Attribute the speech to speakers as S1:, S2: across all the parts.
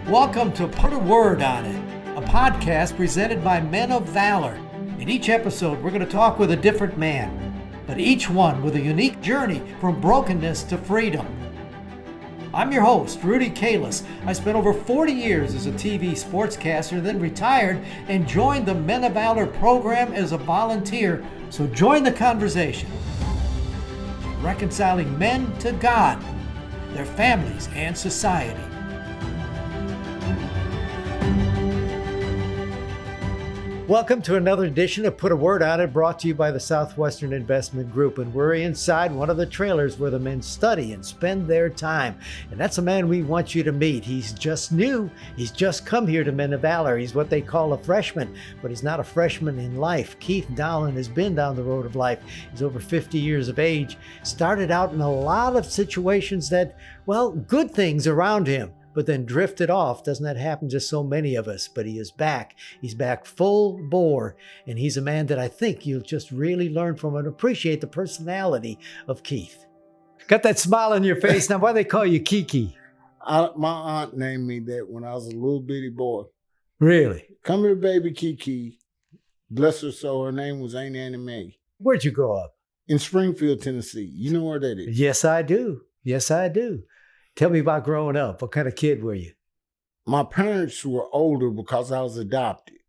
S1: Welcome to Put a Word on It, a podcast presented by Men of Valor. In each episode, we're going to talk with a different man, but each one with a unique journey from brokenness to freedom. I'm your host, Rudy Kalis. I spent over 40 years as a TV sportscaster, then retired and joined the Men of Valor program as a volunteer. So join the conversation. Reconciling men to God, their families, and society. Welcome to another edition of Put a Word on It, brought to you by the Southwestern Investment Group. And we're inside one of the trailers where the men study and spend their time. And that's a man we want you to meet. He's just new. He's just come here to Men of Valor. He's what they call a freshman, but he's not a freshman in life. Keith Dowlen has been down the road of life. He's over 50 years of age. Started out in a lot of situations that, well, good things around him, but then drifted off. Doesn't that happen to so many of us? But he is back. He's back full bore. And he's a man that I think you'll just really learn from and appreciate the personality of Keith. Got that smile on your face. Now, why do they call you Kiki?
S2: My aunt named me that when I was a little bitty boy.
S1: Really?
S2: Come here, baby Kiki. Bless her soul. Her name was Aunt Annie Mae.
S1: Where'd you grow up?
S2: In Springfield, Tennessee. You know where that is?
S1: Yes, I do. Yes, I do. Tell me about growing up. What kind of kid were you?
S2: My parents were older because I was adopted.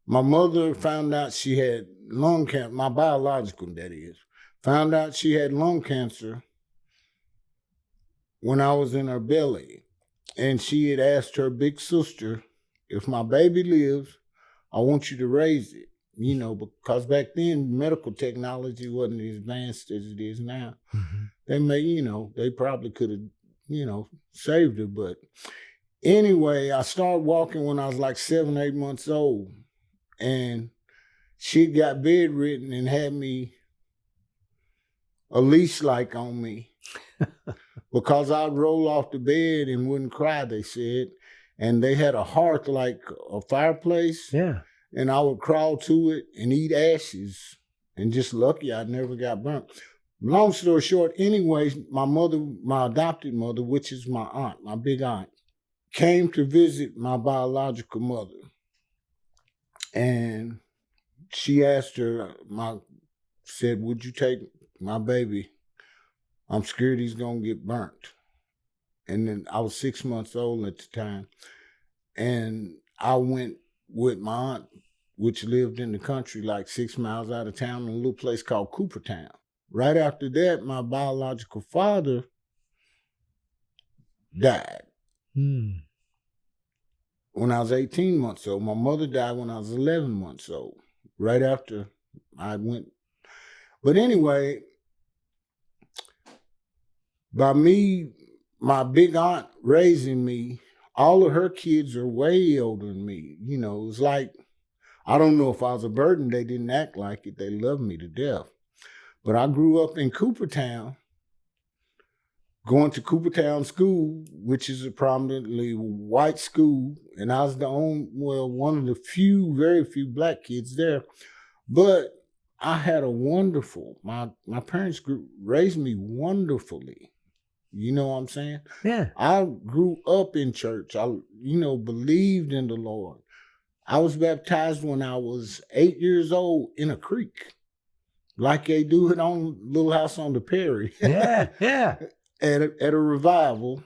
S2: My mother found out she had lung cancer, my biological, that is, found out she had lung cancer when I was in her belly. And she had asked her big sister, if my baby lives, I want you to raise it. You know, because back then medical technology wasn't as advanced as it is now. Mm-hmm. They probably could have, saved her. But anyway, I started walking when I was like 7, 8 months old. And she got bedridden and had me a leash like on me because I'd roll off the bed and wouldn't cry, they said. And they had a hearth like a fireplace. Yeah. And I would crawl to it and eat ashes. And just lucky I never got burnt. Long story short, anyways, my adopted mother, which is my aunt, my big aunt, came to visit my biological mother. And she asked her, said, would you take my baby? I'm scared he's going to get burnt. And then I was 6 months old at the time. And I went with my aunt, which lived in the country like 6 miles out of town in a little place called Coopertown. Right after that, my biological father died when I was 18 months old. My mother died when I was 11 months old, right after I went. But anyway, by me, my big aunt raising me, all of her kids are way older than me. You know, it was like, I don't know if I was a burden. They didn't act like it. They loved me to death. But I grew up in Coopertown, going to Coopertown School, which is a prominently white school. And I was one of the very few black kids there. But I had a wonderful, my parents raised me wonderfully. You know what I'm saying? Yeah. I grew up in church. I, believed in the Lord. I was baptized when I was 8 years old in a creek, like they do it on Little House on the Prairie. Yeah, yeah. at a revival.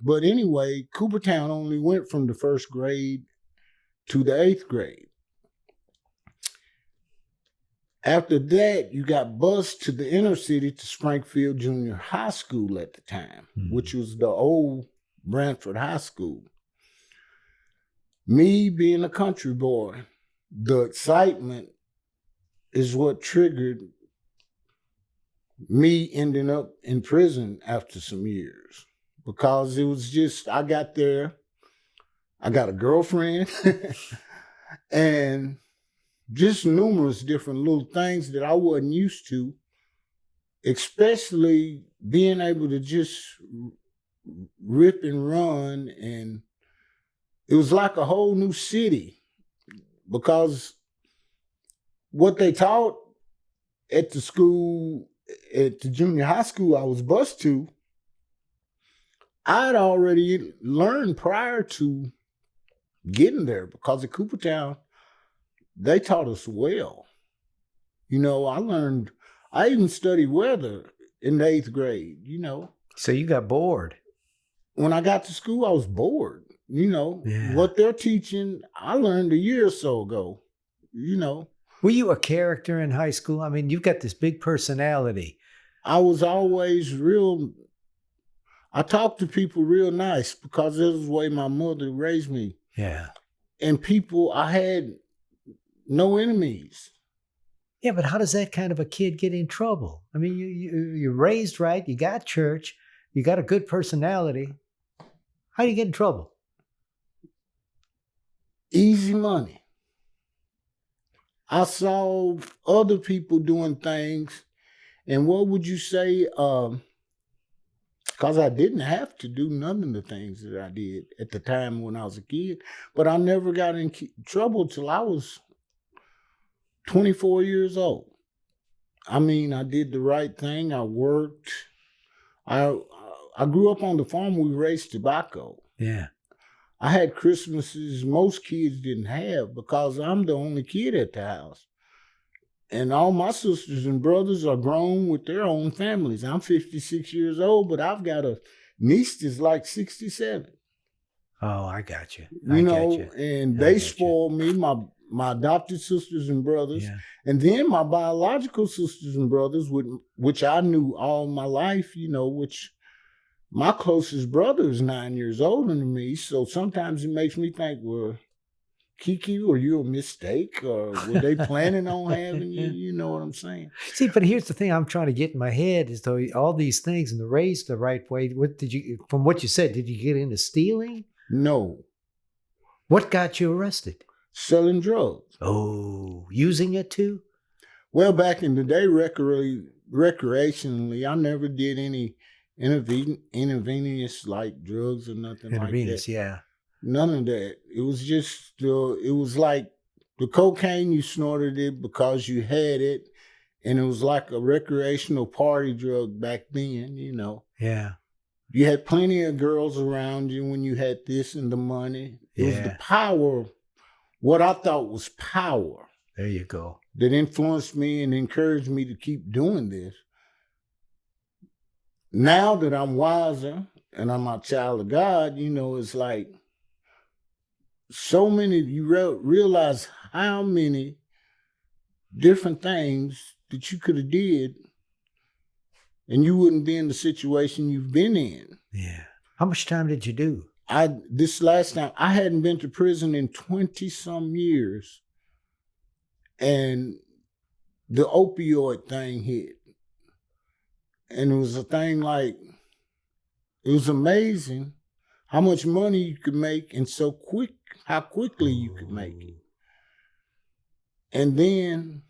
S2: But anyway, Coopertown only went from the first grade to the 8th grade. After that, you got bused to the inner city to Springfield Junior High School at the time, which was the old Branford High School. Me being a country boy, the excitement is what triggered me ending up in prison after some years. Because it was just, I got there, I got a girlfriend, and just numerous different little things that I wasn't used to, especially being able to just rip and run. And it was like a whole new city because what they taught at the school, at the junior high school I was bused to, I'd already learned prior to getting there because at Coopertown, they taught us well. I even studied weather in the 8th grade,
S1: So you got bored.
S2: When I got to school, I was bored.
S1: Yeah.
S2: What they're teaching, I learned a year or so ago,
S1: Were you a character in high school? I mean, you've got this big personality.
S2: I was always I talked to people real nice because this is the way my mother raised me.
S1: Yeah.
S2: And I had no enemies.
S1: Yeah, but how does that kind of a kid get in trouble? I mean, you're raised right. You got church. You got a good personality. How do you get in trouble?
S2: Easy money. I saw other people doing things. And what would you say? Because I didn't have to do none of the things that I did at the time when I was a kid. But I never got in trouble till I was 24 years old. I mean, I did the right thing. I worked. I grew up on the farm. We raised tobacco.
S1: Yeah.
S2: I had Christmases most kids didn't have because I'm the only kid at the house. And all my sisters and brothers are grown with their own families. I'm 56 years old, but I've got a niece that's like 67.
S1: Oh, I got you.
S2: And they spoiled me, my adopted sisters and brothers.
S1: Yeah.
S2: And then my biological sisters and brothers, which I knew all my life, which my closest brother is 9 years older than me. So sometimes it makes me think, well, Kiki, were you a mistake, or were they planning on having you? You know what I'm saying?
S1: See, but here's the thing I'm trying to get in my head is though all these things and the raised the right way. From what you said, did you get into stealing?
S2: No.
S1: What got you arrested?
S2: Selling drugs.
S1: Oh, using it too?
S2: Well, back in the day, recreationally, I never did any intravenous like drugs or nothing like that.
S1: Intravenous, yeah.
S2: None of that. It was just, it was like the cocaine, you snorted it because you had it. And it was like a recreational party drug back then,
S1: Yeah.
S2: You had plenty of girls around you when you had this and the money. It was the power, what I thought was power.
S1: There you go.
S2: That influenced me and encouraged me to keep doing this. Now that I'm wiser and I'm a child of God, it's like, so many, you realize how many different things that you could have did and you wouldn't be in the situation you've been in.
S1: Yeah. How much time did you do?
S2: This last time, I hadn't been to prison in 20 some years, and the opioid thing hit. And it was a thing like, it was amazing how much money you could make and how quickly you could make it. And then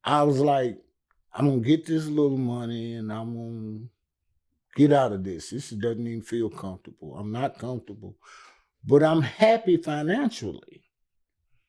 S2: I was like, I'm going to get this little money and I'm going to get out of this. This doesn't even feel comfortable. I'm not comfortable, but I'm happy financially.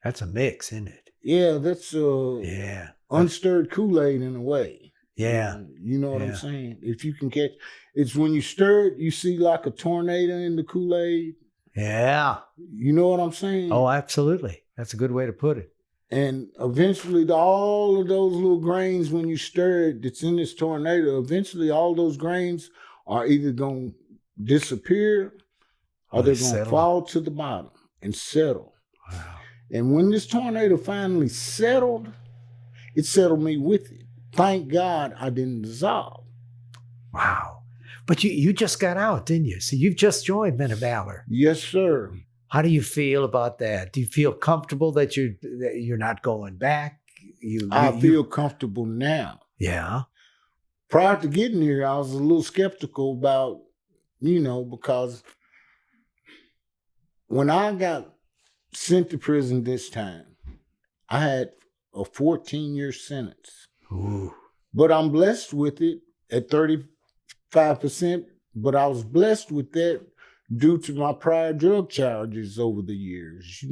S1: That's a mix, isn't it?
S2: Yeah, that's unstirred KoolAid in a way.
S1: Yeah.
S2: You know what I'm saying? If you can catch, it's when you stir it, you see like a tornado in the KoolAid.
S1: Yeah.
S2: You know what I'm saying?
S1: Oh, absolutely. That's a good way to put it.
S2: And eventually all of those little grains, when you stir it, that's in this tornado, eventually all those grains are either going to disappear or they're going to fall to the bottom and settle.
S1: Wow.
S2: And when this tornado finally settled, it settled me with it. Thank God I didn't dissolve.
S1: Wow. But you just got out, didn't you? So you've just joined Men of Valor.
S2: Yes, sir.
S1: How do you feel about that? Do you feel comfortable that you're not going back?
S2: I feel comfortable now.
S1: Yeah.
S2: Prior to getting here, I was a little skeptical about, because when I got sent to prison this time, I had a 14-year sentence.
S1: Ooh.
S2: But I'm blessed with it at 35%, but I was blessed with that due to my prior drug charges over the years.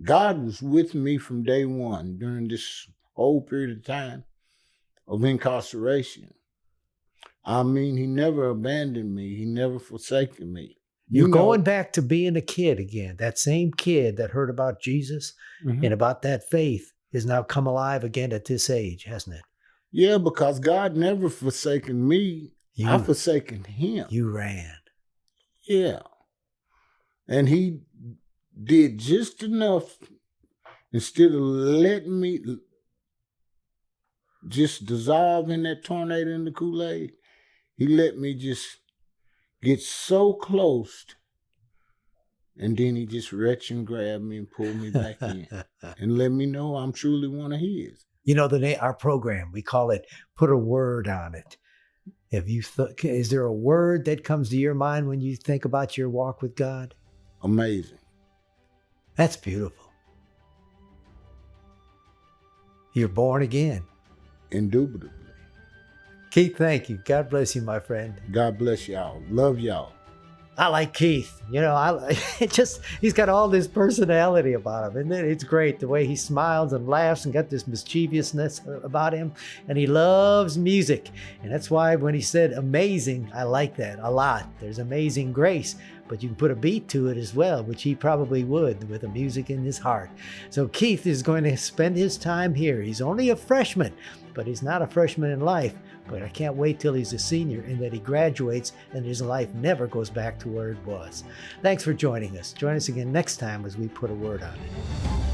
S2: God was with me from day one during this whole period of time of incarceration. I mean, he never abandoned me. He never forsaken me.
S1: You're going back to being a kid again. That same kid that heard about Jesus and about that faith is now come alive again at this age, hasn't it?
S2: Yeah, because God never forsaken me. I forsaken him.
S1: You ran.
S2: Yeah. And he did just enough, instead of letting me just dissolve in that tornado in the KoolAid, he let me just get so close, and then he just reached and grabbed me and pulled me back in and let me know I'm truly one of his.
S1: You know, our program, we call it Put a Word on It. Is there a word that comes to your mind when you think about your walk with God?
S2: Amazing.
S1: That's beautiful. You're born again.
S2: Indubitably.
S1: Keith, thank you. God bless you, my friend.
S2: God bless y'all. Love y'all.
S1: I like Keith. You know, he's got all this personality about him. And then it's great the way he smiles and laughs and got this mischievousness about him. And he loves music. And that's why when he said amazing, I like that a lot. There's amazing grace, but you can put a beat to it as well, which he probably would with the music in his heart. So Keith is going to spend his time here. He's only a freshman, but he's not a freshman in life. But I can't wait till he's a senior and that he graduates and his life never goes back to where it was. Thanks for joining us. Join us again next time as we put a word on it.